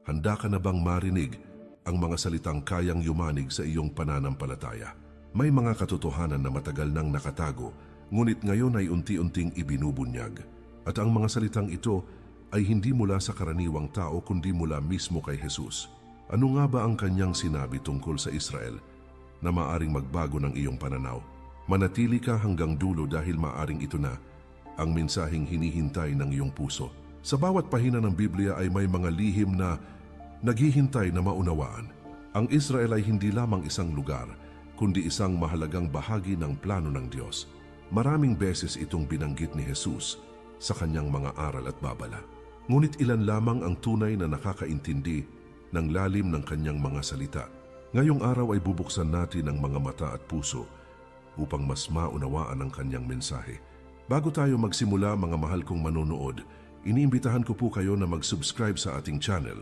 Handa ka na bang marinig ang mga salitang kayang yumanig sa iyong pananampalataya? May mga katotohanan na matagal nang nakatago, ngunit ngayon ay unti-unting ibinubunyag. At ang mga salitang ito ay hindi mula sa karaniwang tao kundi mula mismo kay Jesus. Ano nga ba ang kanyang sinabi tungkol sa Israel na maaring magbago ng iyong pananaw? Manatili ka hanggang dulo dahil maaring ito na ang mensaheng hinihintay ng iyong puso. Sa bawat pahina ng Biblia ay may mga lihim na naghihintay na maunawaan. Ang Israel ay hindi lamang isang lugar, kundi isang mahalagang bahagi ng plano ng Diyos. Maraming beses itong binanggit ni Jesus sa kanyang mga aral at babala. Ngunit ilan lamang ang tunay na nakakaintindi ng lalim ng kanyang mga salita. Ngayong araw ay bubuksan natin ang mga mata at puso upang mas maunawaan ang kanyang mensahe. Bago tayo magsimula, mga mahal kong manonood, iniimbitahan ko po kayo na mag-subscribe sa ating channel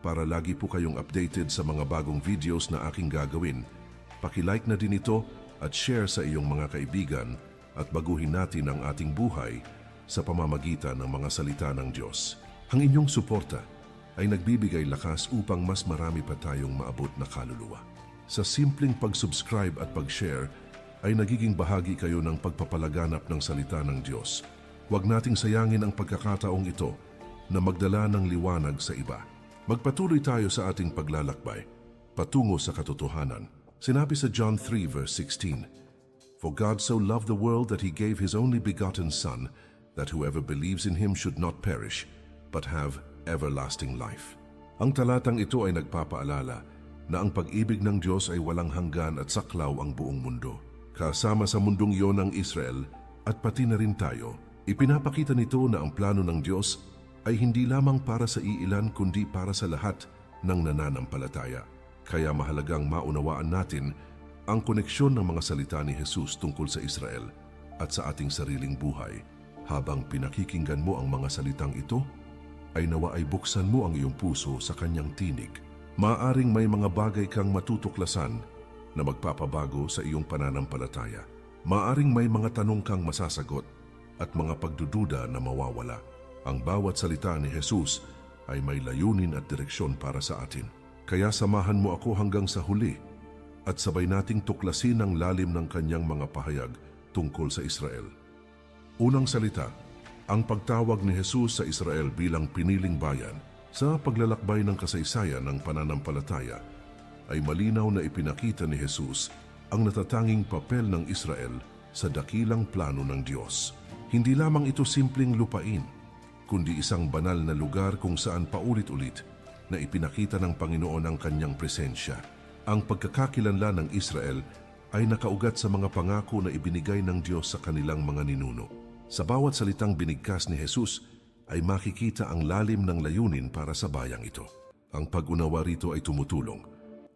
para lagi po kayong updated sa mga bagong videos na aking gagawin. Paki-like na din ito at share sa iyong mga kaibigan at baguhin natin ang ating buhay sa pamamagitan ng mga salita ng Diyos. Ang inyong suporta ay nagbibigay lakas upang mas marami pa tayong maabot na kaluluwa. Sa simpleng pag-subscribe at pag-share ay nagiging bahagi kayo ng pagpapalaganap ng salita ng Diyos. Huwag nating sayangin ang pagkakataong ito na magdala ng liwanag sa iba. Magpatuloy tayo sa ating paglalakbay patungo sa katotohanan. Sinabi sa John 3 verse 16, "For God so loved the world that He gave His only begotten Son, that whoever believes in Him should not perish, but have everlasting life." Ang talatang ito ay nagpapaalala na ang pag-ibig ng Diyos ay walang hanggan at saklaw ang buong mundo. Kasama sa mundong iyon ang Israel at pati na rin tayo. Ipinapakita nito na ang plano ng Diyos ay hindi lamang para sa iilan kundi para sa lahat ng nananampalataya. Kaya mahalagang maunawaan natin ang koneksyon ng mga salita ni Jesus tungkol sa Israel at sa ating sariling buhay. Habang pinakikinggan mo ang mga salitang ito, ay nawa ay buksan mo ang iyong puso sa kanyang tinig. Maaring may mga bagay kang matutuklasan na magpapabago sa iyong pananampalataya. Maaring may mga tanong kang masasagot at mga pagdududa na mawawala. Ang bawat salita ni Jesus ay may layunin at direksyon para sa atin. Kaya samahan mo ako hanggang sa huli at sabay nating tuklasin ang lalim ng kanyang mga pahayag tungkol sa Israel. Unang salita, ang pagtawag ni Jesus sa Israel bilang piniling bayan. Sa paglalakbay ng kasaysayan ng pananampalataya, ay malinaw na ipinakita ni Jesus ang natatanging papel ng Israel sa dakilang plano ng Diyos. Hindi lamang ito simpleng lupain, kundi isang banal na lugar kung saan paulit-ulit na ipinakita ng Panginoon ang kanyang presensya. Ang pagkakakilanlan ng Israel ay nakaugat sa mga pangako na ibinigay ng Diyos sa kanilang mga ninuno. Sa bawat salitang binigkas ni Jesus ay makikita ang lalim ng layunin para sa bayang ito. Ang pag-unawa rito ay tumutulong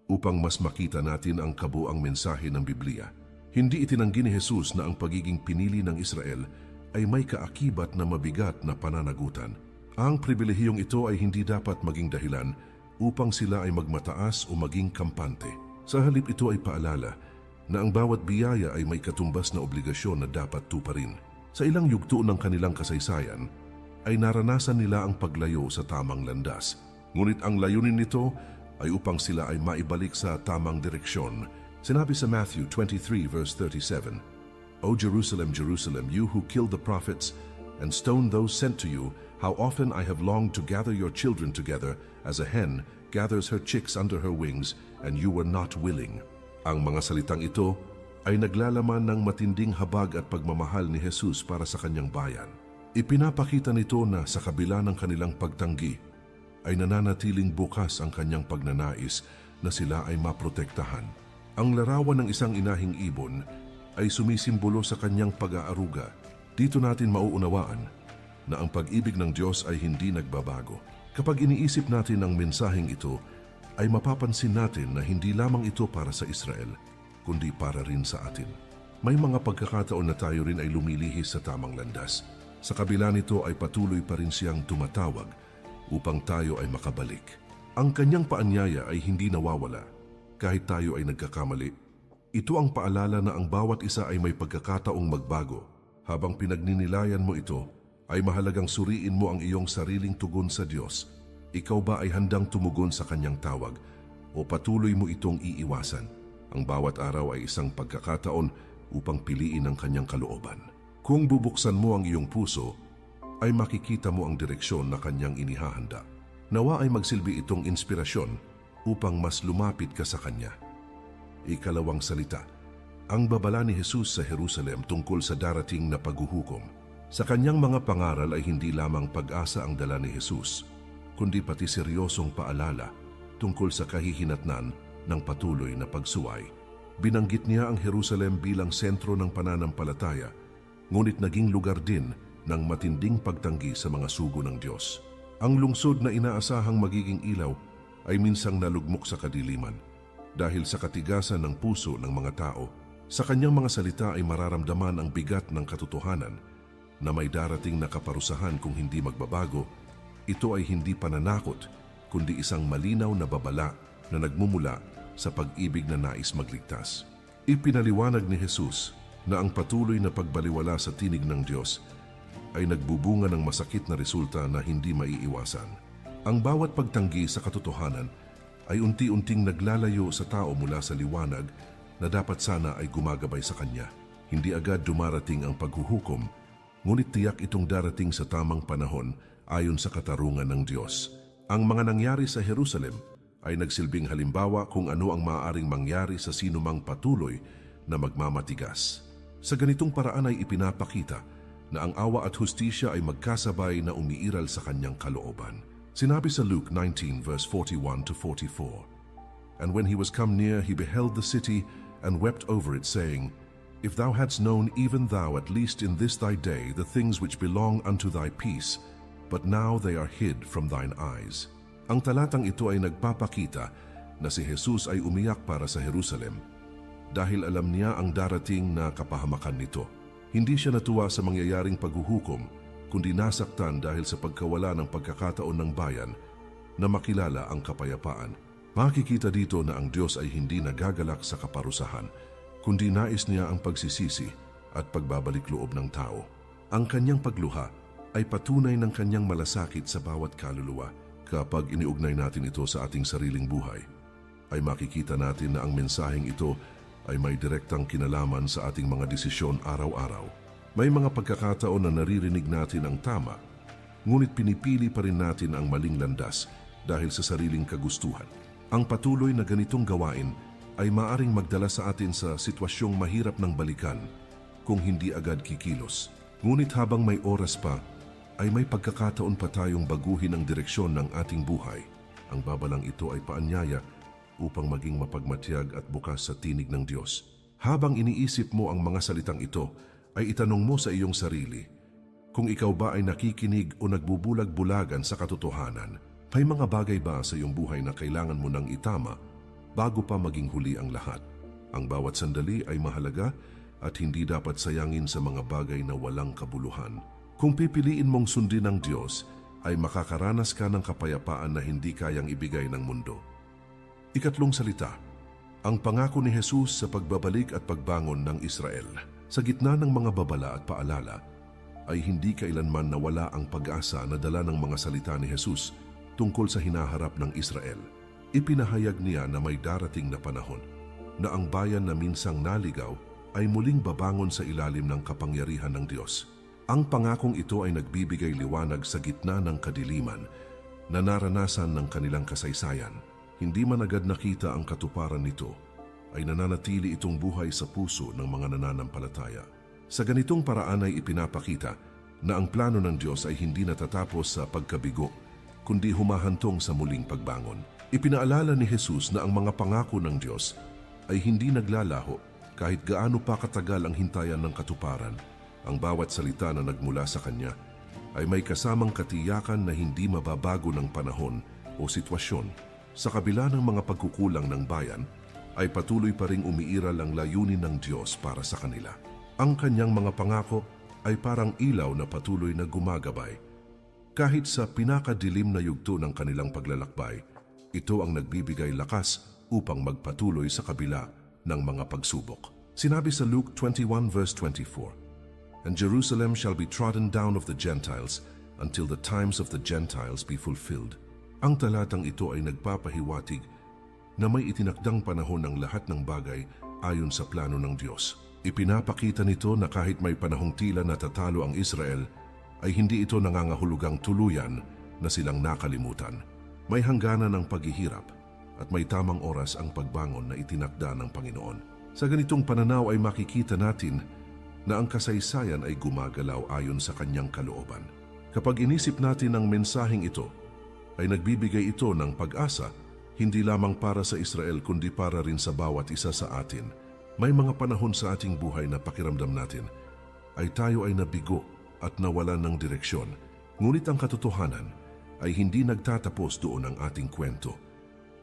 upang mas makita natin ang kabuang mensahe ng Biblia. Hindi itinanggi ni Jesus na ang pagiging pinili ng Israel ay may kaakibat na mabigat na pananagutan. Ang pribilehiyong ito ay hindi dapat maging dahilan upang sila ay magmataas o maging kampante. Sa halip ito ay paalala na ang bawat biyaya ay may katumbas na obligasyon na dapat tuparin. Sa ilang yugto ng kanilang kasaysayan, ay naranasan nila ang paglayo sa tamang landas. Ngunit ang layunin nito ay upang sila ay maibalik sa tamang direksyon. Sinabi sa Matthew 23 verse 37, "O Jerusalem, Jerusalem, you who killed the prophets and stoned those sent to you, how often I have longed to gather your children together as a hen gathers her chicks under her wings, and you were not willing." Ang mga salitang ito ay naglalaman ng matinding habag at pagmamahal ni Jesus para sa kanyang bayan. Ipinapakita nito na sa kabila ng kanilang pagtanggi, ay nananatiling bukas ang kanyang pagnanais na sila ay maprotektahan. Ang larawan ng isang inahing ibon ay sumisimbolo sa kanyang pag-aaruga. Dito natin mauunawaan na ang pag-ibig ng Diyos ay hindi nagbabago. Kapag iniisip natin ang mensaheng ito, ay mapapansin natin na hindi lamang ito para sa Israel, kundi para rin sa atin. May mga pagkakataon na tayo rin ay lumilihis sa tamang landas. Sa kabila nito ay patuloy pa rin siyang tumatawag upang tayo ay makabalik. Ang kanyang paanyaya ay hindi nawawala kahit tayo ay nagkakamali. Ito ang paalala na ang bawat isa ay may pagkakataong magbago. Habang pinagninilayan mo ito, ay mahalagang suriin mo ang iyong sariling tugon sa Diyos. Ikaw ba ay handang tumugon sa kanyang tawag o patuloy mo itong iiwasan? Ang bawat araw ay isang pagkakataon upang piliin ang kanyang kalooban. Kung bubuksan mo ang iyong puso, ay makikita mo ang direksyon na kanyang inihahanda. Nawa ay magsilbi itong inspirasyon upang mas lumapit ka sa kanya. Ikalawang salita, ang babala ni Jesus sa Jerusalem tungkol sa darating na paghuhukom. Sa kanyang mga pangaral ay hindi lamang pag-asa ang dala ni Jesus, kundi pati seryosong paalala tungkol sa kahihinatnan ng patuloy na pagsuway. Binanggit niya ang Jerusalem bilang sentro ng pananampalataya, ngunit naging lugar din ng matinding pagtanggi sa mga sugo ng Diyos. Ang lungsod na inaasahang magiging ilaw ay minsang nalugmok sa kadiliman dahil sa katigasan ng puso ng mga tao. Sa kanyang mga salita ay mararamdaman ang bigat ng katotohanan na may darating na kaparusahan kung hindi magbabago. Ito ay hindi pananakot, kundi isang malinaw na babala na nagmumula sa pag-ibig na nais magligtas. Ipinaliwanag ni Jesus na ang patuloy na pagbaliwala sa tinig ng Diyos ay nagbubunga ng masakit na resulta na hindi maiiwasan. Ang bawat pagtanggi sa katotohanan ay unti-unting naglalayo sa tao mula sa liwanag na dapat sana ay gumagabay sa kanya. Hindi agad dumarating ang paghuhukom, ngunit tiyak itong darating sa tamang panahon ayon sa katarungan ng Diyos. Ang mga nangyari sa Jerusalem ay nagsilbing halimbawa kung ano ang maaaring mangyari sa sinumang patuloy na magmamatigas. Sa ganitong paraan ay ipinapakita na ang awa at hustisya ay magkasabay na umiiral sa kanyang kalooban. Sinabi sa Luke 19 verse 41 to 44, "And when he was come near, he beheld the city and wept over it, saying, If thou hadst known even thou at least in this thy day the things which belong unto thy peace, but now they are hid from thine eyes." Ang talatang ito ay nagpapakita na si Jesus ay umiyak para sa Jerusalem dahil alam niya ang darating na kapahamakan nito. Hindi siya natuwa sa mangyayaring paghuhukom, kundi nasaktan dahil sa pagkawala ng pagkakataon ng bayan na makilala ang kapayapaan. Makikita dito na ang Diyos ay hindi nagagalak sa kaparusahan, kundi nais niya ang pagsisisi at pagbabalik loob ng tao. Ang kanyang pagluha ay patunay ng kanyang malasakit sa bawat kaluluwa. Kapag iniugnay natin ito sa ating sariling buhay, ay makikita natin na ang mensaheng ito ay may direktang kinalaman sa ating mga desisyon araw-araw. May mga pagkakataon na naririnig natin ang tama, ngunit pinipili pa rin natin ang maling landas dahil sa sariling kagustuhan. Ang patuloy na ganitong gawain ay maaring magdala sa atin sa sitwasyong mahirap ng balikan kung hindi agad kikilos. Ngunit habang may oras pa, ay may pagkakataon pa tayong baguhin ang direksyon ng ating buhay. Ang babalang ito ay paanyaya upang maging mapagmatyag at bukas sa tinig ng Diyos. Habang iniisip mo ang mga salitang ito, ay itanong mo sa iyong sarili, kung ikaw ba ay nakikinig o nagbubulag-bulagan sa katotohanan, may mga bagay ba sa iyong buhay na kailangan mo nang itama bago pa maging huli ang lahat? Ang bawat sandali ay mahalaga at hindi dapat sayangin sa mga bagay na walang kabuluhan. Kung pipiliin mong sundin ng Diyos, ay makakaranas ka ng kapayapaan na hindi kayang ibigay ng mundo. Ikatlong salita, ang pangako ni Jesus sa pagbabalik at pagbangon ng Israel. Sa gitna ng mga babala at paalala, ay hindi kailanman nawala ang pag-asa na dala ng mga salita ni Jesus tungkol sa hinaharap ng Israel. Ipinahayag niya na may darating na panahon na ang bayan na minsang naligaw ay muling babangon sa ilalim ng kapangyarihan ng Diyos. Ang pangakong ito ay nagbibigay liwanag sa gitna ng kadiliman na naranasan ng kanilang kasaysayan. Hindi man agad nakita ang katuparan nito, ay nananatili itong buhay sa puso ng mga nananampalataya. Sa ganitong paraan ay ipinapakita na ang plano ng Diyos ay hindi natatapos sa pagkabigo, kundi humahantong sa muling pagbangon. Ipinaalala ni Jesus na ang mga pangako ng Diyos ay hindi naglalaho kahit gaano pa katagal ang hintayan ng katuparan. Ang bawat salita na nagmula sa Kanya ay may kasamang katiyakan na hindi mababago ng panahon o sitwasyon. Sa kabila ng mga pagkukulang ng bayan, ay patuloy pa ring umiiral ang layunin ng Diyos para sa kanila. Ang Kanyang mga pangako ay parang ilaw na patuloy na gumagabay. Kahit sa pinakadilim na yugto ng kanilang paglalakbay, ito ang nagbibigay lakas upang magpatuloy sa kabila ng mga pagsubok. Sinabi sa Luke 21 verse 24, "And Jerusalem shall be trodden down of the Gentiles until the times of the Gentiles be fulfilled." Ang talatang ito ay nagpapahiwatig na may itinakdang panahon ng lahat ng bagay ayon sa plano ng Diyos. Ipinapakita nito na kahit may panahong tila natatalo ang Israel, ay hindi ito nangangahulugang tuluyan na silang nakalimutan. May hangganan ng paghihirap at may tamang oras ang pagbangon na itinakda ng Panginoon. Sa ganitong pananaw ay makikita natin na ang kasaysayan ay gumagalaw ayon sa kanyang kalooban. Kapag inisip natin ang mensaheng ito, ay nagbibigay ito ng pag-asa hindi lamang para sa Israel kundi para rin sa bawat isa sa atin. May mga panahon sa ating buhay na pakiramdam natin ay tayo ay nabigo at nawalan ng direksyon. Ngunit ang katotohanan ay hindi nagtatapos doon ang ating kwento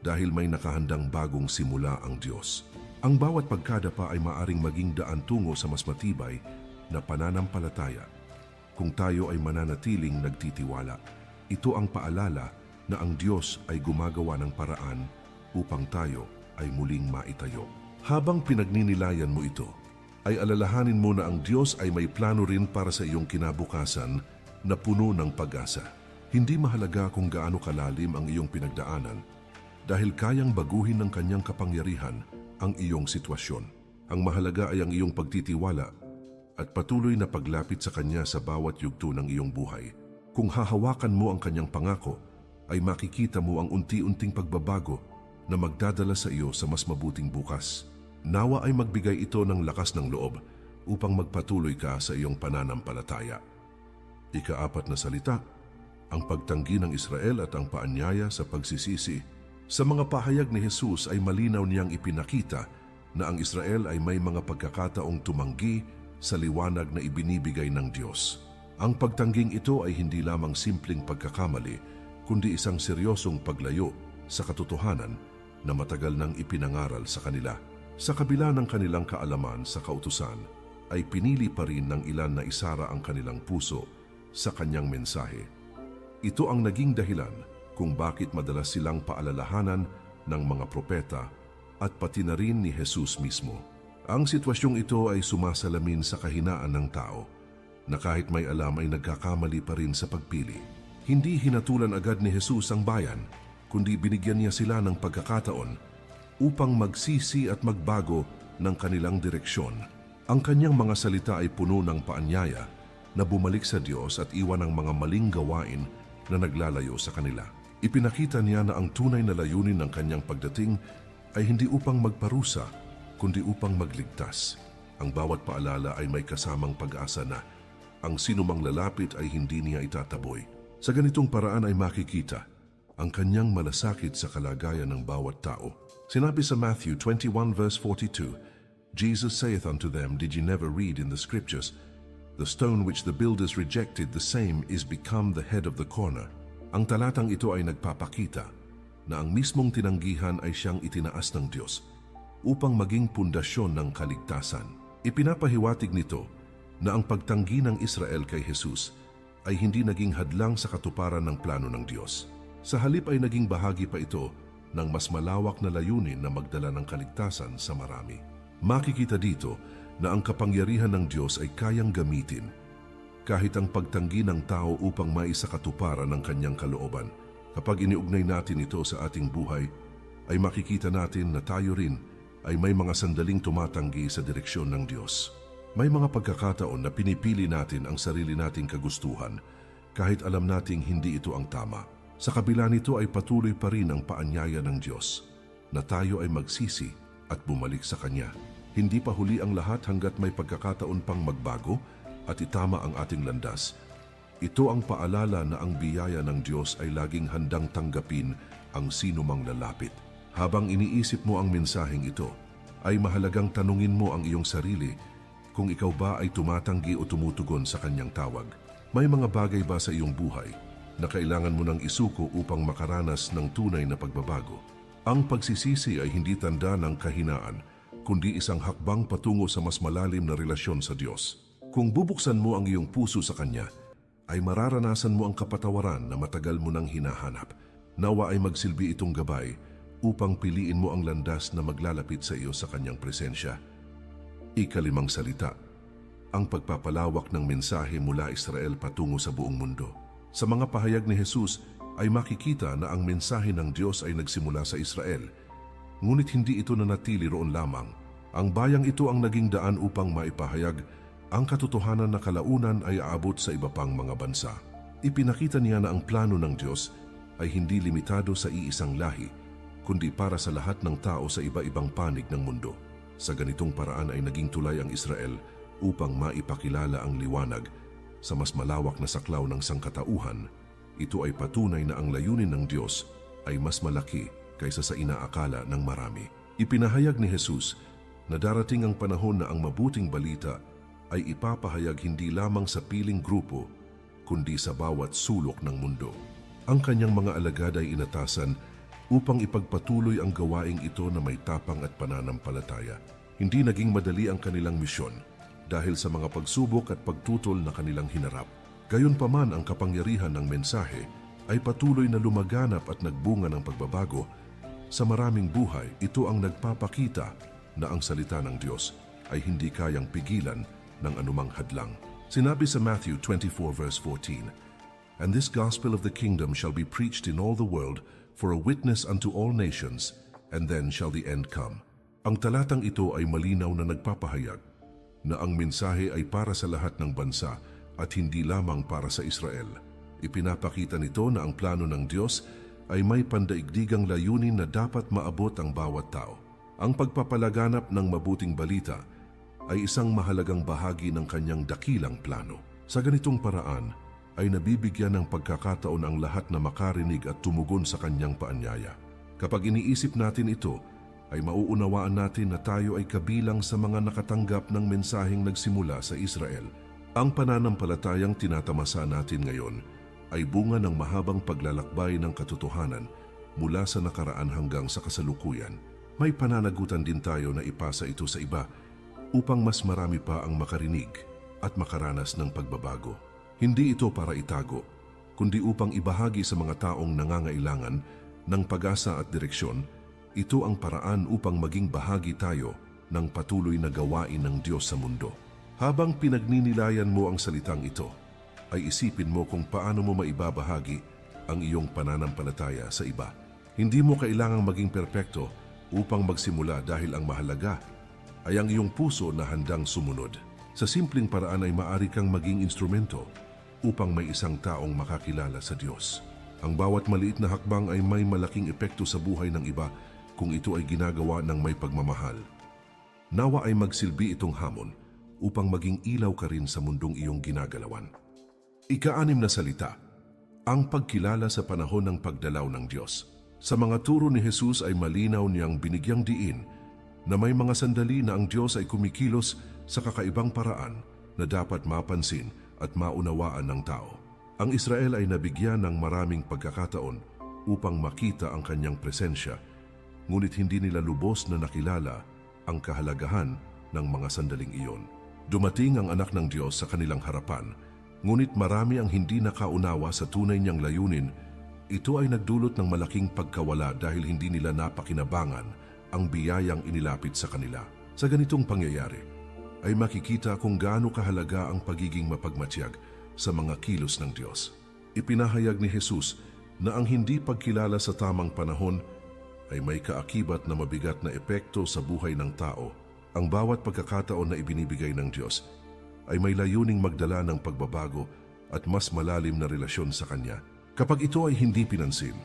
dahil may nakahandang bagong simula ang Diyos. Ang bawat pagkadapa ay maaring maging daan tungo sa mas matibay na pananampalataya kung tayo ay mananatiling nagtitiwala. Ito ang paalala na ang Diyos ay gumagawa ng paraan upang tayo ay muling maitayo. Habang pinagninilayan mo ito, ay alalahanin mo na ang Diyos ay may plano rin para sa iyong kinabukasan na puno ng pag-asa. Hindi mahalaga kung gaano kalalim ang iyong pinagdaanan dahil kayang baguhin ng kanyang kapangyarihan ang iyong sitwasyon. Ang mahalaga ay ang iyong pagtitiwala at patuloy na paglapit sa Kanya sa bawat yugto ng iyong buhay. Kung hahawakan mo ang kanyang pangako, ay makikita mo ang unti-unting pagbabago na magdadala sa iyo sa mas mabuting bukas. Nawa ay magbigay ito ng lakas ng loob upang magpatuloy ka sa iyong pananampalataya. Ika-4 na salita, ang pagtanggi ng Israel at ang paanyaya sa pagsisisi. Sa mga pahayag ni Jesus ay malinaw niyang ipinakita na ang Israel ay may mga pagkakataong tumanggi sa liwanag na ibinibigay ng Diyos. Ang pagtangging ito ay hindi lamang simpleng pagkakamali, kundi isang seryosong paglayo sa katotohanan na matagal nang ipinangaral sa kanila. Sa kabila ng kanilang kaalaman sa kautusan, ay pinili pa rin ng ilan na isara ang kanilang puso sa kanyang mensahe. Ito ang naging dahilan kung bakit madalas silang paalalahanan ng mga propeta at pati na rin ni Jesus mismo. Ang sitwasyong ito ay sumasalamin sa kahinaan ng tao na kahit may alam ay nagkakamali pa rin sa pagpili. Hindi hinatulan agad ni Jesus ang bayan, kundi binigyan niya sila ng pagkakataon upang magsisi at magbago ng kanilang direksyon. Ang kanyang mga salita ay puno ng paanyaya na bumalik sa Diyos at iwan ang mga maling gawain na naglalayo sa kanila. Ipinakita niya na ang tunay na layunin ng kanyang pagdating ay hindi upang magparusa, kundi upang magligtas. Ang bawat paalala ay may kasamang pag-asa na ang sinumang lalapit ay hindi niya itataboy. Sa ganitong paraan ay makikita ang kanyang malasakit sa kalagayan ng bawat tao. Sinabi sa Matthew 21 verse 42, Jesus saith unto them, Did ye never read in the scriptures, The stone which the builders rejected, the same is become the head of the corner. Ang talatang ito ay nagpapakita na ang mismong tinanggihan ay siyang itinaas ng Diyos upang maging pundasyon ng kaligtasan. Ipinapahiwatig nito na ang pagtanggi ng Israel kay Jesus ay hindi naging hadlang sa katuparan ng plano ng Diyos. Sa halip ay naging bahagi pa ito ng mas malawak na layunin na magdala ng kaligtasan sa marami. Makikita dito na ang kapangyarihan ng Diyos ay kayang gamitin kahit ang pagtanggi ng tao upang maisakatuparan ng kanyang kalooban. Kapag iniugnay natin ito sa ating buhay, ay makikita natin na tayo rin ay may mga sandaling tumatanggi sa direksyon ng Diyos. May mga pagkakataon na pinipili natin ang sarili nating kagustuhan kahit alam nating hindi ito ang tama. Sa kabila nito ay patuloy pa rin ang paanyaya ng Diyos na tayo ay magsisi at bumalik sa Kanya. Hindi pa huli ang lahat hanggat may pagkakataon pang magbago at itama ang ating landas. Ito ang paalala na ang biyaya ng Diyos ay laging handang tanggapin ang sinumang lalapit. Habang iniisip mo ang mensaheng ito, ay mahalagang tanungin mo ang iyong sarili kung ikaw ba ay tumatanggi o tumutugon sa kanyang tawag. May mga bagay ba sa iyong buhay na kailangan mo nang isuko upang makaranas ng tunay na pagbabago? Ang pagsisisi ay hindi tanda ng kahinaan, kundi isang hakbang patungo sa mas malalim na relasyon sa Diyos. Kung bubuksan mo ang iyong puso sa Kanya, ay mararanasan mo ang kapatawaran na matagal mo nang hinahanap. Nawa ay magsilbi itong gabay upang piliin mo ang landas na maglalapit sa iyo sa Kanyang presensya. Ika-5 salita, ang pagpapalawak ng mensahe mula Israel patungo sa buong mundo. Sa mga pahayag ni Jesus, ay makikita na ang mensahe ng Diyos ay nagsimula sa Israel. Ngunit hindi ito nanatili roon lamang. Ang bayang ito ang naging daan upang maipahayag ang katotohanan na kalaunan ay aabot sa iba pang mga bansa. Ipinakita niya na ang plano ng Diyos ay hindi limitado sa iisang lahi, kundi para sa lahat ng tao sa iba-ibang panig ng mundo. Sa ganitong paraan ay naging tulay ang Israel upang maipakilala ang liwanag sa mas malawak na saklaw ng sangkatauhan. Ito ay patunay na ang layunin ng Diyos ay mas malaki kaysa sa inaakala ng marami. Ipinahayag ni Jesus na darating ang panahon na ang mabuting balita ay ipapahayag hindi lamang sa piling grupo, kundi sa bawat sulok ng mundo. Ang kanyang mga alagad ay inatasan upang ipagpatuloy ang gawaing ito na may tapang at pananampalataya. Hindi naging madali ang kanilang misyon dahil sa mga pagsubok at pagtutol na kanilang hinarap. Gayunpaman, ang kapangyarihan ng mensahe ay patuloy na lumaganap at nagbunga ng pagbabago. Sa maraming buhay, ito ang nagpapakita na ang salita ng Diyos ay hindi kayang pigilan ng anumang hadlang. Sinabi sa Matthew 24 verse 14, "And this gospel of the kingdom shall be preached in all the world for a witness unto all nations, and then shall the end come." Ang talatang ito ay malinaw na nagpapahayag na ang mensahe ay para sa lahat ng bansa at hindi lamang para sa Israel. Ipinapakita nito na ang plano ng Diyos ay may pandaigdigang layunin na dapat maabot ang bawat tao. Ang pagpapalaganap ng mabuting balita ay isang mahalagang bahagi ng kanyang dakilang plano. Sa ganitong paraan ay nabibigyan ng pagkakataon ang lahat na makarinig at tumugon sa kanyang paanyaya. Kapag iniisip natin ito, ay mauunawaan natin na tayo ay kabilang sa mga nakatanggap ng mensaheng nagsimula sa Israel. Ang pananampalatayang tinatamasa natin ngayon ay bunga ng mahabang paglalakbay ng katotohanan mula sa nakaraan hanggang sa kasalukuyan. May pananagutan din tayo na ipasa ito sa iba upang mas marami pa ang makarinig at makaranas ng pagbabago. Hindi ito para itago, kundi upang ibahagi sa mga taong nangangailangan ng pag-asa at direksyon. Ito ang paraan upang maging bahagi tayo ng patuloy na gawain ng Diyos sa mundo. Habang pinagninilayan mo ang salitang ito, ay isipin mo kung paano mo maibabahagi ang iyong pananampalataya sa iba. Hindi mo kailangang maging perpekto upang magsimula, dahil ang mahalaga ay ang iyong puso na handang sumunod. Sa simpleng paraan ay maaari kang maging instrumento upang may isang taong makakilala sa Diyos. Ang bawat maliit na hakbang ay may malaking epekto sa buhay ng iba kung ito ay ginagawa ng may pagmamahal. Nawa ay magsilbi itong hamon upang maging ilaw ka rin sa mundong iyong ginagalawan. Ika-6 na salita, ang pagkilala sa panahon ng pagdalaw ng Diyos. Sa mga turo ni Jesus ay malinaw niyang binigyang diin na may mga sandali na ang Diyos ay kumikilos sa kakaibang paraan na dapat mapansin at maunawaan ng tao. Ang Israel ay nabigyan ng maraming pagkakataon upang makita ang kanyang presensya, ngunit hindi nila lubos na nakilala ang kahalagahan ng mga sandaling iyon. Dumating ang anak ng Diyos sa kanilang harapan, ngunit marami ang hindi nakaunawa sa tunay niyang layunin. Ito ay nagdulot ng malaking pagkawala dahil hindi nila napakinabangan ang biyayang inilapit sa kanila. Sa ganitong pangyayari, ay makikita kung gaano kahalaga ang pagiging mapagmatyag sa mga kilos ng Diyos. Ipinahayag ni Jesus na ang hindi pagkilala sa tamang panahon ay may kaakibat na mabigat na epekto sa buhay ng tao. Ang bawat pagkakataon na ibinibigay ng Diyos ay may layuning magdala ng pagbabago at mas malalim na relasyon sa Kanya. Kapag ito ay hindi pinansin,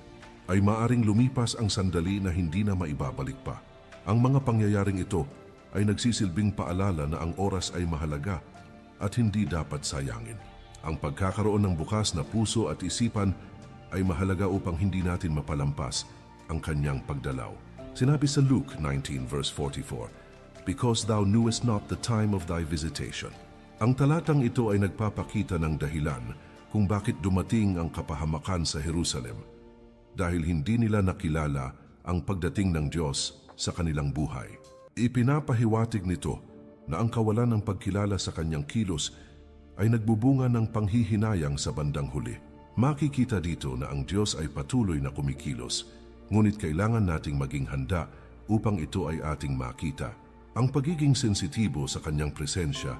ay maaring lumipas ang sandali na hindi na maibabalik pa. Ang mga pangyayaring ito ay nagsisilbing paalala na ang oras ay mahalaga at hindi dapat sayangin. Ang pagkakaroon ng bukas na puso at isipan ay mahalaga upang hindi natin mapalampas ang kanyang pagdalaw. Sinabi sa Luke 19 verse 44, "Because thou knewest not the time of thy visitation." Ang talatang ito ay nagpapakita ng dahilan kung bakit dumating ang kapahamakan sa Jerusalem, dahil hindi nila nakilala ang pagdating ng Diyos sa kanilang buhay. Ipinapahiwatig nito na ang kawalan ng pagkilala sa kanyang kilos ay nagbubunga ng panghihinayang sa bandang huli. Makikita dito na ang Diyos ay patuloy na kumikilos, ngunit kailangan nating maging handa upang ito ay ating makita. Ang pagiging sensitibo sa kanyang presensya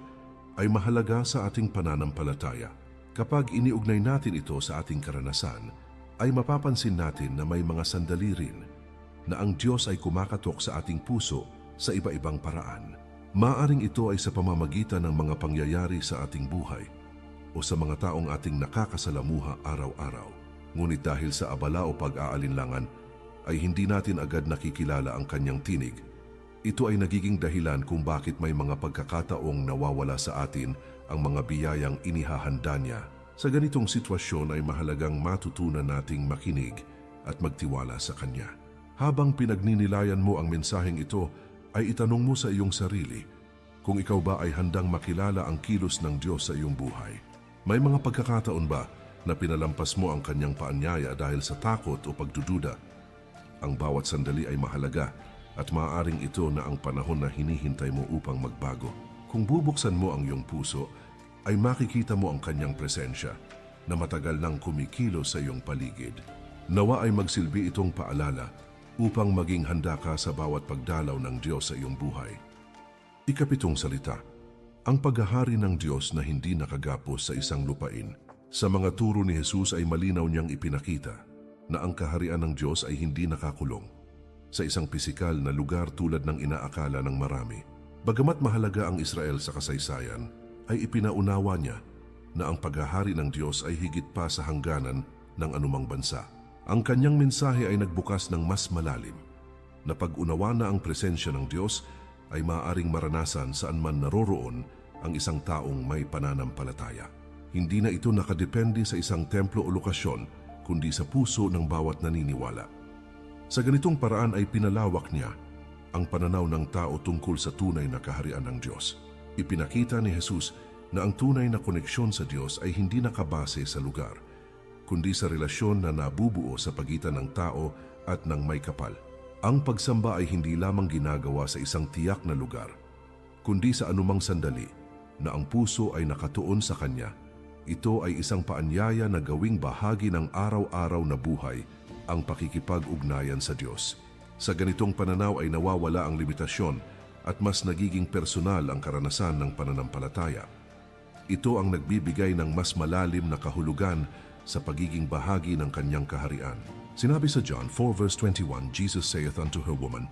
ay mahalaga sa ating pananampalataya. Kapag iniugnay natin ito sa ating karanasan, ay mapapansin natin na may mga sandali rin na ang Diyos ay kumakatok sa ating puso sa iba-ibang paraan. Maaring ito ay sa pamamagitan ng mga pangyayari sa ating buhay o sa mga taong ating nakakasalamuha araw-araw. Ngunit dahil sa abala o pag-aalinlangan, ay hindi natin agad nakikilala ang kanyang tinig. Ito ay nagiging dahilan kung bakit may mga pagkakataong nawawala sa atin ang mga biyayang inihahanda niya. Sa ganitong sitwasyon ay mahalagang matutunan nating makinig at magtiwala sa Kanya. Habang pinagninilayan mo ang mensaheng ito, ay itanong mo sa iyong sarili kung ikaw ba ay handang makilala ang kilos ng Diyos sa iyong buhay. May mga pagkakataon ba na pinalampas mo ang Kanyang paanyaya dahil sa takot o pagdududa? Ang bawat sandali ay mahalaga at maaaring ito na ang panahon na hinihintay mo upang magbago. Kung bubuksan mo ang iyong puso, ay makikita mo ang Kanyang presensya na matagal nang kumikilos sa iyong paligid. Nawa ay magsilbi itong paalala upang maging handa ka sa bawat pagdalaw ng Diyos sa iyong buhay. Ikapitong salita, ang paghahari ng Diyos na hindi nakagapos sa isang lupain. Sa mga turo ni Jesus ay malinaw niyang ipinakita na ang kaharian ng Diyos ay hindi nakakulong sa isang pisikal na lugar tulad ng inaakala ng marami. Bagamat mahalaga ang Israel sa kasaysayan, ay ipinaunawa niya na ang paghahari ng Diyos ay higit pa sa hangganan ng anumang bansa. Ang kanyang mensahe ay nagbukas ng mas malalim na pag-unawa na ang presensya ng Diyos ay maaaring maranasan saan man naroroon ang isang taong may pananampalataya. Hindi na ito nakadepende sa isang templo o lokasyon, kundi sa puso ng bawat naniniwala. Sa ganitong paraan ay pinalawak niya ang pananaw ng tao tungkol sa tunay na kaharian ng Diyos. Ipinakita ni Jesus na ang tunay na koneksyon sa Diyos ay hindi nakabase sa lugar, kundi sa relasyon na nabubuo sa pagitan ng tao at ng may kapal. Ang pagsamba ay hindi lamang ginagawa sa isang tiyak na lugar, kundi sa anumang sandali na ang puso ay nakatuon sa Kanya. Ito ay isang paanyaya na gawing bahagi ng araw-araw na buhay ang pakikipag-ugnayan sa Diyos. Sa ganitong pananaw ay nawawala ang limitasyon at mas nagiging personal ang karanasan ng pananampalataya. Ito ang nagbibigay ng mas malalim na kahulugan sa pagiging bahagi ng Kanyang kaharian. Sinabi sa John 4 verse 21, Jesus saith unto her, Woman,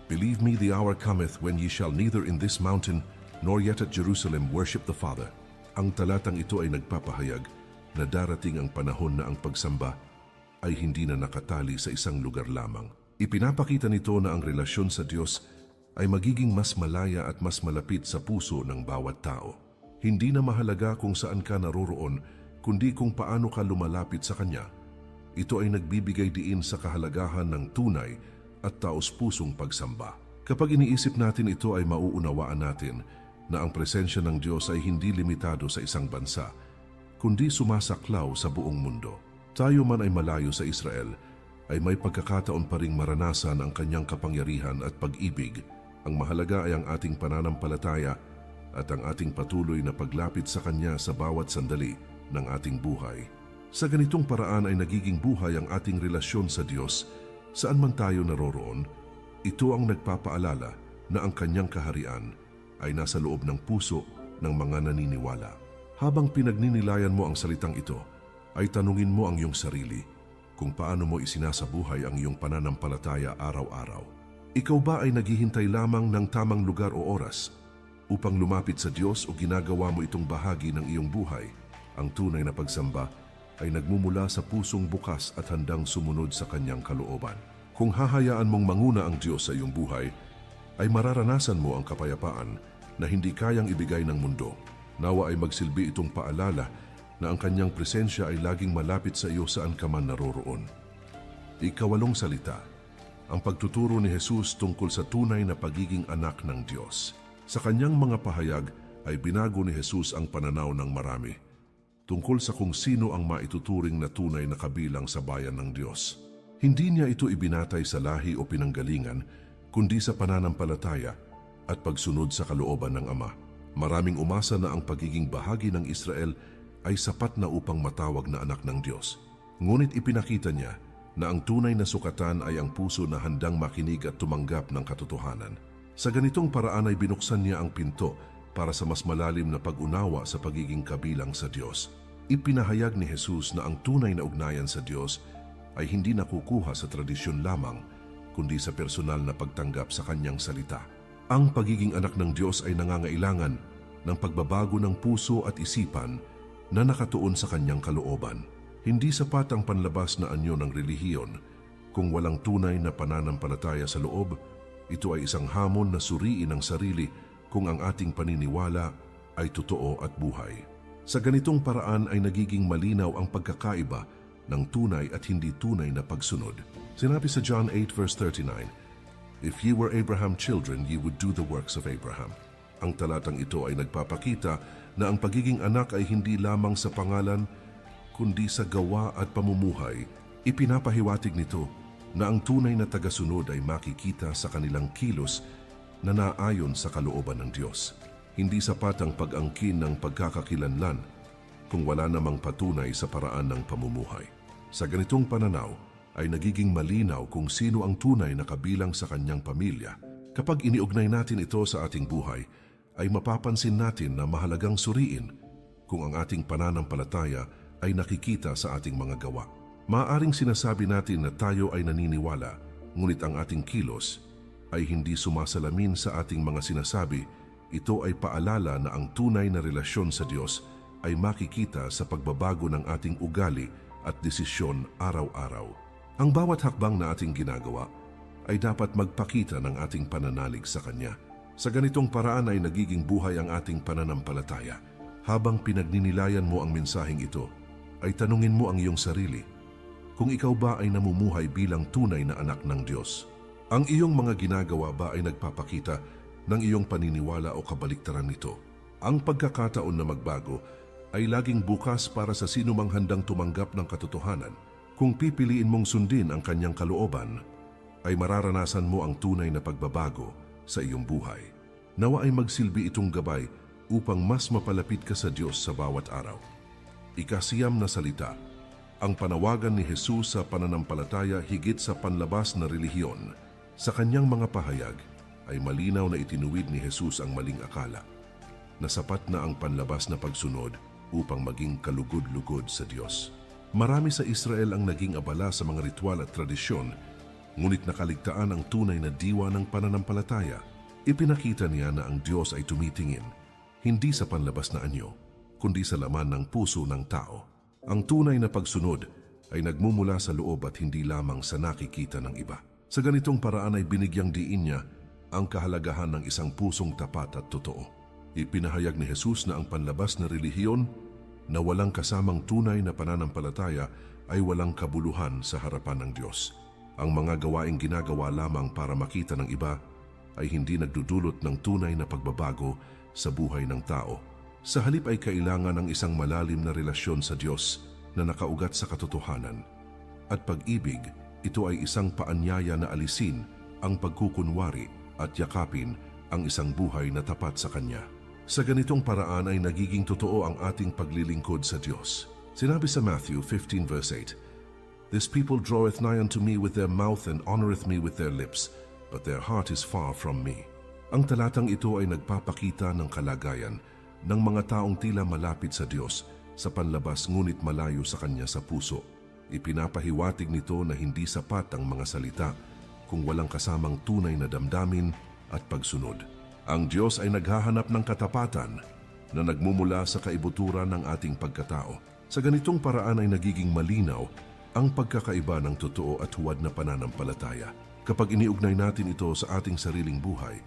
believe me, the hour cometh when ye shall neither in this mountain nor yet at Jerusalem worship the Father. Ang talatang ito ay nagpapahayag na darating ang panahon na ang pagsamba ay hindi na nakatali sa isang lugar lamang. Ipinapakita nito na ang relasyon sa Diyos ay magiging mas malaya at mas malapit sa puso ng bawat tao. Hindi na mahalaga kung saan ka naroroon, kundi kung paano ka lumalapit sa Kanya. Ito ay nagbibigay diin sa kahalagahan ng tunay at taos-pusong pagsamba. Kapag iniisip natin ito ay mauunawaan natin na ang presensya ng Diyos ay hindi limitado sa isang bansa, kundi sumasaklaw sa buong mundo. Tayo man ay malayo sa Israel, ay may pagkakataon pa ring maranasan ang Kanyang kapangyarihan at pag-ibig. Ang mahalaga ay ang ating pananampalataya at ang ating patuloy na paglapit sa Kanya sa bawat sandali ng ating buhay. Sa ganitong paraan ay nagiging buhay ang ating relasyon sa Diyos saan man tayo naroroon. Ito ang nagpapaalala na ang Kanyang kaharian ay nasa loob ng puso ng mga naniniwala. Habang pinagninilayan mo ang salitang ito, ay tanungin mo ang iyong sarili kung paano mo isinasabuhay ang iyong pananampalataya araw-araw. Ikaw ba ay naghihintay lamang ng tamang lugar o oras upang lumapit sa Diyos o ginagawa mo itong bahagi ng iyong buhay? Ang tunay na pagsamba ay nagmumula sa pusong bukas at handang sumunod sa Kanyang kalooban. Kung hahayaan mong manguna ang Diyos sa iyong buhay, ay mararanasan mo ang kapayapaan na hindi kayang ibigay ng mundo. Nawa ay magsilbi itong paalala na ang Kanyang presensya ay laging malapit sa iyo saan ka man naroroon. Ikawalong salita, ang pagtuturo ni Jesus tungkol sa tunay na pagiging anak ng Diyos. Sa Kanyang mga pahayag ay binago ni Jesus ang pananaw ng marami tungkol sa kung sino ang maituturing na tunay na kabilang sa bayan ng Diyos. Hindi niya ito ibinatay sa lahi o pinanggalingan, kundi sa pananampalataya at pagsunod sa kalooban ng Ama. Maraming umasa na ang pagiging bahagi ng Israel ay sapat na upang matawag na anak ng Diyos. Ngunit ipinakita niya na ang tunay na sukatan ay ang puso na handang makinig at tumanggap ng katotohanan. Sa ganitong paraan ay binuksan niya ang pinto para sa mas malalim na pag-unawa sa pagiging kabilang sa Diyos. Ipinahayag ni Jesus na ang tunay na ugnayan sa Diyos ay hindi nakukuha sa tradisyon lamang, kundi sa personal na pagtanggap sa kanyang salita. Ang pagiging anak ng Diyos ay nangangailangan ng pagbabago ng puso at isipan na nakatuon sa kanyang kalooban. Hindi sapat ang panlabas na anyo ng relihiyon. Kung walang tunay na pananampalataya sa loob, ito ay isang hamon na suriin ang sarili kung ang ating paniniwala ay totoo at buhay. Sa ganitong paraan ay nagiging malinaw ang pagkakaiba ng tunay at hindi tunay na pagsunod. Sinabi sa John 8 verse 39, "If ye were Abraham's children, ye would do the works of Abraham." Ang talatang ito ay nagpapakita na ang pagiging anak ay hindi lamang sa pangalan, kundi sa gawa at pamumuhay. Ipinapahiwatig nito na ang tunay na tagasunod ay makikita sa kanilang kilos na naayon sa kalooban ng Diyos. Hindi sapat ang pag-angkin ng pagkakakilanlan kung wala namang patunay sa paraan ng pamumuhay. Sa ganitong pananaw ay nagiging malinaw kung sino ang tunay na kabilang sa kanyang pamilya. Kapag iniugnay natin ito sa ating buhay, ay mapapansin natin na mahalagang suriin kung ang ating pananampalataya ay nakikita sa ating mga gawa. Maaaring sinasabi natin na tayo ay naniniwala, ngunit ang ating kilos ay hindi sumasalamin sa ating mga sinasabi. Ito ay paalala na ang tunay na relasyon sa Diyos ay makikita sa pagbabago ng ating ugali at desisyon araw-araw. Ang bawat hakbang na ating ginagawa ay dapat magpakita ng ating pananalig sa Kanya. Sa ganitong paraan ay nagiging buhay ang ating pananampalataya. Habang pinagninilayan mo ang mensaheng ito, ay tanungin mo ang iyong sarili, kung ikaw ba ay namumuhay bilang tunay na anak ng Diyos. Ang iyong mga ginagawa ba ay nagpapakita ng iyong paniniwala o kabaliktaran nito? Ang pagkakataon na magbago ay laging bukas para sa sinumang handang tumanggap ng katotohanan. Kung pipiliin mong sundin ang kanyang kalooban, ay mararanasan mo ang tunay na pagbabago sa iyong buhay. Nawa ay magsilbi itong gabay upang mas mapalapit ka sa Diyos sa bawat araw. Ikasiyam na salita, ang panawagan ni Jesus sa pananampalataya higit sa panlabas na relihiyon. Sa kanyang mga pahayag, ay malinaw na itinuwid ni Jesus ang maling akala na sapat na ang panlabas na pagsunod upang maging kalugod-lugod sa Diyos. Marami sa Israel ang naging abala sa mga ritual at tradisyon, ngunit nakaligtaan ang tunay na diwa ng pananampalataya. Ipinakita niya na ang Diyos ay tumitingin, hindi sa panlabas na anyo, kundi sa laman ng puso ng tao. Ang tunay na pagsunod ay nagmumula sa loob at hindi lamang sa nakikita ng iba. Sa ganitong paraan ay binigyang diin niya ang kahalagahan ng isang pusong tapat at totoo. Ipinahayag ni Jesus na ang panlabas na relihiyon na walang kasamang tunay na pananampalataya ay walang kabuluhan sa harapan ng Diyos. Ang mga gawaing ginagawa lamang para makita ng iba ay hindi nagdudulot ng tunay na pagbabago sa buhay ng tao. Sa halip ay kailangan ng isang malalim na relasyon sa Diyos na nakaugat sa katotohanan. At pag-ibig, ito ay isang paanyaya na alisin ang pagkukunwari at yakapin ang isang buhay na tapat sa Kanya. Sa ganitong paraan ay nagiging totoo ang ating paglilingkod sa Diyos. Sinabi sa Matthew 15 verse 8, "This people draweth nigh unto me with their mouth and honoreth me with their lips, but their heart is far from me." Ang talatang ito ay nagpapakita ng kalagayan ng mga taong tila malapit sa Diyos sa panlabas ngunit malayo sa Kanya sa puso. Ipinapahiwatig nito na hindi sapat ang mga salita kung walang kasamang tunay na damdamin at pagsunod. Ang Diyos ay naghahanap ng katapatan na nagmumula sa kaibuturan ng ating pagkatao. Sa ganitong paraan ay nagiging malinaw ang pagkakaiba ng totoo at huwad na pananampalataya. Kapag iniugnay natin ito sa ating sariling buhay,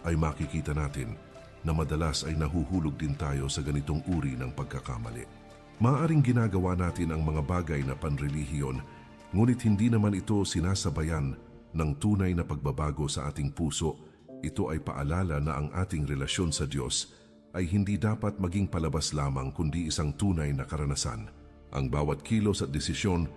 ay makikita natin na madalas ay nahuhulog din tayo sa ganitong uri ng pagkakamali. Maaaring ginagawa natin ang mga bagay na panrelihiyon, ngunit hindi naman ito sinasabayan ng tunay na pagbabago sa ating puso. Ito ay paalala na ang ating relasyon sa Diyos ay hindi dapat maging palabas lamang kundi isang tunay na karanasan. Ang bawat kilos at desisyon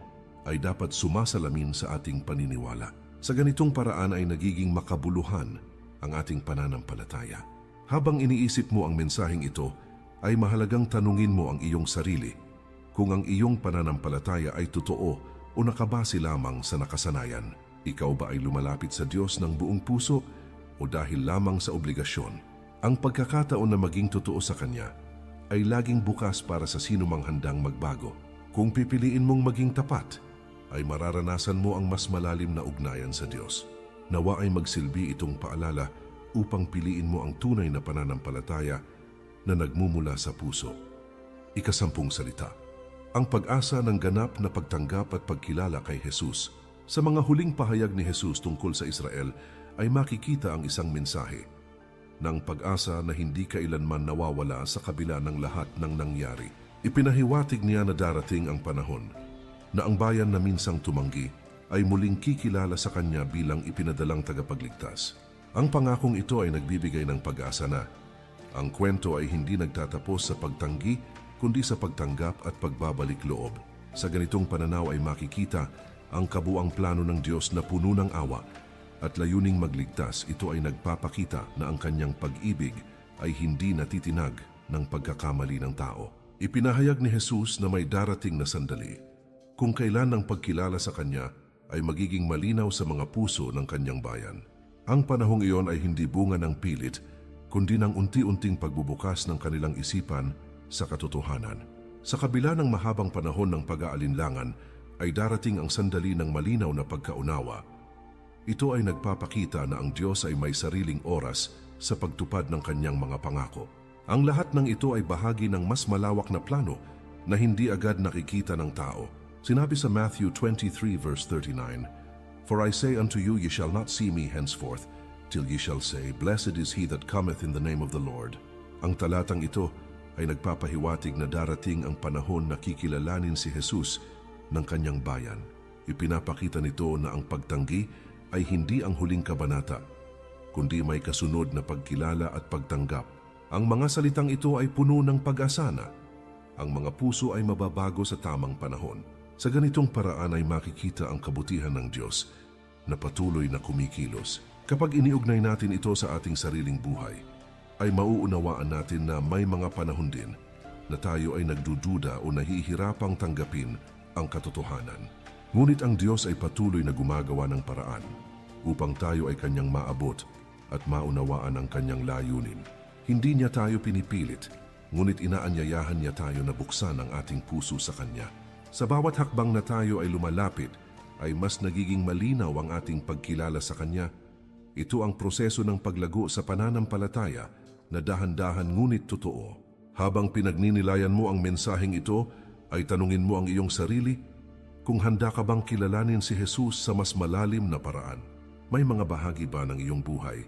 ay dapat sumasalamin sa ating paniniwala. Sa ganitong paraan ay nagiging makabuluhan ang ating pananampalataya. Habang iniisip mo ang mensaheng ito, ay mahalagang tanungin mo ang iyong sarili kung ang iyong pananampalataya ay totoo o nakabase lamang sa nakasanayan. Ikaw ba ay lumalapit sa Diyos ng buong puso o dahil lamang sa obligasyon? Ang pagkakataon na maging totoo sa Kanya ay laging bukas para sa sinumang handang magbago. Kung pipiliin mong maging tapat, ay mararanasan mo ang mas malalim na ugnayan sa Diyos. Nawa ay magsilbi itong paalala upang piliin mo ang tunay na pananampalataya na nagmumula sa puso. Ika-10 salita. Ang pag-asa ng ganap na pagtanggap at pagkilala kay Jesus. Sa mga huling pahayag ni Jesus tungkol sa Israel ay makikita ang isang mensahe ng pag-asa na hindi kailanman nawawala sa kabila ng lahat ng nangyari. Ipinahiwatig niya na darating ang panahon na ang bayan na minsang tumanggi ay muling kikilala sa kanya bilang ipinadalang tagapagligtas. Ang pangakong ito ay nagbibigay ng pag-asa na ang kwento ay hindi nagtatapos sa pagtanggi kundi sa pagtanggap at pagbabalik loob. Sa ganitong pananaw ay makikita ang kabuang plano ng Diyos na puno ng awa at layuning magligtas. Ito ay nagpapakita na ang kanyang pag-ibig ay hindi natitinag ng pagkakamali ng tao. Ipinahayag ni Jesus na may darating na sandali kung kailan ang pagkilala sa kanya ay magiging malinaw sa mga puso ng kanyang bayan. Ang panahong iyon ay hindi bunga ng pilit, kundi ng unti-unting pagbubukas ng kanilang isipan sa katotohanan. Sa kabila ng mahabang panahon ng pag-aalinlangan, ay darating ang sandali ng malinaw na pagkaunawa. Ito ay nagpapakita na ang Diyos ay may sariling oras sa pagtupad ng kanyang mga pangako. Ang lahat ng ito ay bahagi ng mas malawak na plano na hindi agad nakikita ng tao. Sinabi sa Matthew 23 verse 39, "For I say unto you, ye shall not see me henceforth, till ye shall say, Blessed is he that cometh in the name of the Lord." Ang talatang ito ay nagpapahiwatig na darating ang panahon na kikilalanin si Jesus ng kanyang bayan. Ipinapakita nito na ang pagtanggi ay hindi ang huling kabanata, kundi may kasunod na pagkilala at pagtanggap. Ang mga salitang ito ay puno ng pag-asa na ang mga puso ay mababago sa tamang panahon. Sa ganitong paraan ay makikita ang kabutihan ng Diyos na patuloy na kumikilos. Kapag iniugnay natin ito sa ating sariling buhay, ay mauunawaan natin na may mga panahon din na tayo ay nagdududa o nahihirapang tanggapin ang katotohanan. Ngunit ang Diyos ay patuloy na gumagawa ng paraan upang tayo ay kanyang maabot at maunawaan ang kanyang layunin. Hindi niya tayo pinipilit, ngunit inaanyayahan niya tayo na buksan ang ating puso sa kanya. Sa bawat hakbang na tayo ay lumalapit, ay mas nagiging malinaw ang ating pagkilala sa kanya. Ito ang proseso ng paglago sa pananampalataya na dahan-dahan ngunit totoo. Habang pinagninilayan mo ang mensaheng ito, ay tanungin mo ang iyong sarili kung handa ka bang kilalanin si Jesus sa mas malalim na paraan. May mga bahagi ba ng iyong buhay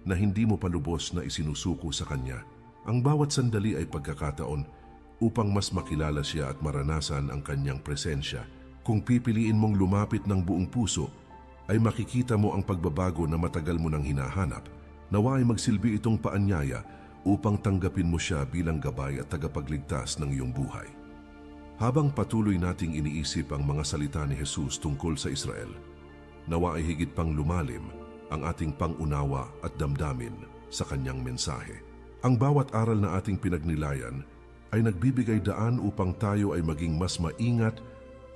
na hindi mo palubos na isinusuko sa Kanya? Ang bawat sandali ay pagkakataon upang mas makilala siya at maranasan ang Kanyang presensya. Kung pipiliin mong lumapit ng buong puso, ay makikita mo ang pagbabago na matagal mo nang hinahanap. Nawa ay magsilbi itong paanyaya upang tanggapin mo siya bilang gabay at tagapagligtas ng iyong buhay. Habang patuloy nating iniisip ang mga salita ni Jesus tungkol sa Israel, nawa ay higit pang lumalim ang ating pangunawa at damdamin sa kanyang mensahe. Ang bawat aral na ating pinagnilayan ay nagbibigay daan upang tayo ay maging mas maingat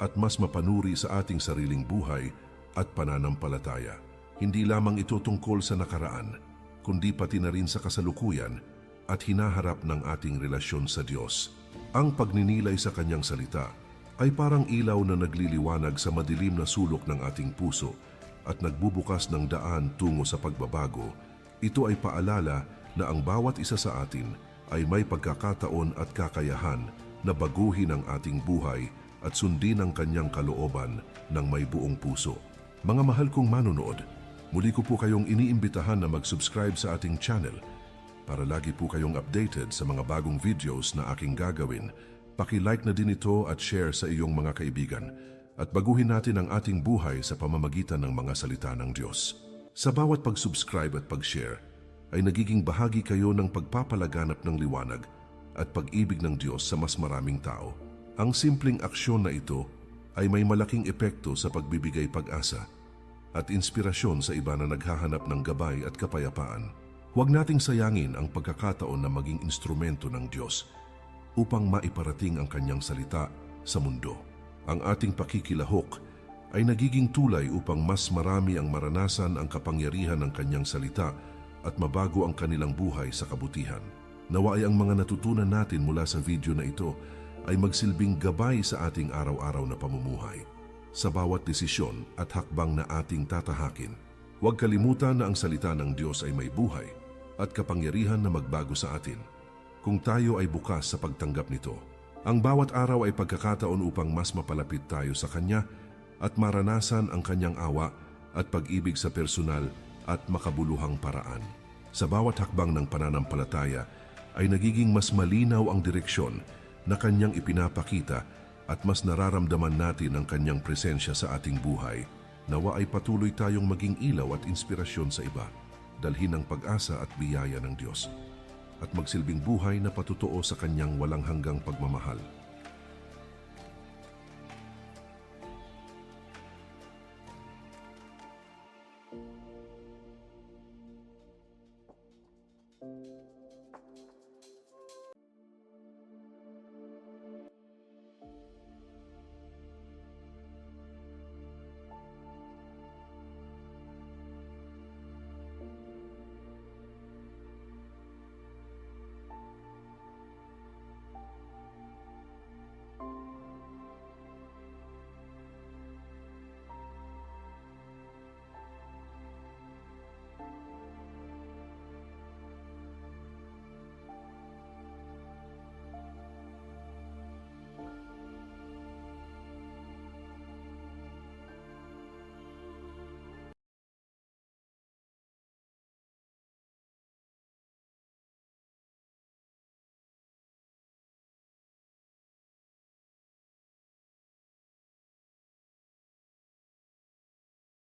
at mas mapanuri sa ating sariling buhay at pananampalataya. Hindi lamang ito tungkol sa nakaraan, kundi pati na rin sa kasalukuyan at hinaharap ng ating relasyon sa Diyos. Ang pagninilay sa kanyang salita ay parang ilaw na nagliliwanag sa madilim na sulok ng ating puso at nagbubukas ng daan tungo sa pagbabago. Ito ay paalala na ang bawat isa sa atin ay may pagkakataon at kakayahan na baguhin ang ating buhay at sundin ang kanyang kalooban ng may buong puso. Mga mahal kong manonood, muli ko po kayong iniimbitahan na mag-subscribe sa ating channel para lagi po kayong updated sa mga bagong videos na aking gagawin. Paki-like na din ito at share sa iyong mga kaibigan at baguhin natin ang ating buhay sa pamamagitan ng mga salita ng Diyos. Sa bawat pag-subscribe at pag-share, ay nagiging bahagi kayo ng pagpapalaganap ng liwanag at pag-ibig ng Diyos sa mas maraming tao. Ang simpleng aksyon na ito ay may malaking epekto sa pagbibigay pag-asa at inspirasyon sa iba na naghahanap ng gabay at kapayapaan. Huwag nating sayangin ang pagkakataon na maging instrumento ng Diyos upang maiparating ang kanyang salita sa mundo. Ang ating pakikilahok ay nagiging tulay upang mas marami ang maranasan ang kapangyarihan ng kanyang salita at mabago ang kanilang buhay sa kabutihan. Nawa ay ang mga natutunan natin mula sa video na ito ay magsilbing gabay sa ating araw-araw na pamumuhay. Sa bawat desisyon at hakbang na ating tatahakin, huwag kalimutan na ang salita ng Diyos ay may buhay at kapangyarihan na magbago sa atin kung tayo ay bukas sa pagtanggap nito. Ang bawat araw ay pagkakataon upang mas mapalapit tayo sa Kanya at maranasan ang Kanyang awa at pag-ibig sa personal at makabuluhang paraan. Sa bawat hakbang ng pananampalataya ay nagiging mas malinaw ang direksyon na Kanyang ipinapakita at mas nararamdaman natin ang Kanyang presensya sa ating buhay. Nawa ay patuloy tayong maging ilaw at inspirasyon sa iba, dalhin ang pag-asa at biyaya ng Diyos, at magsilbing buhay na patutuo sa Kanyang walang hanggang pagmamahal.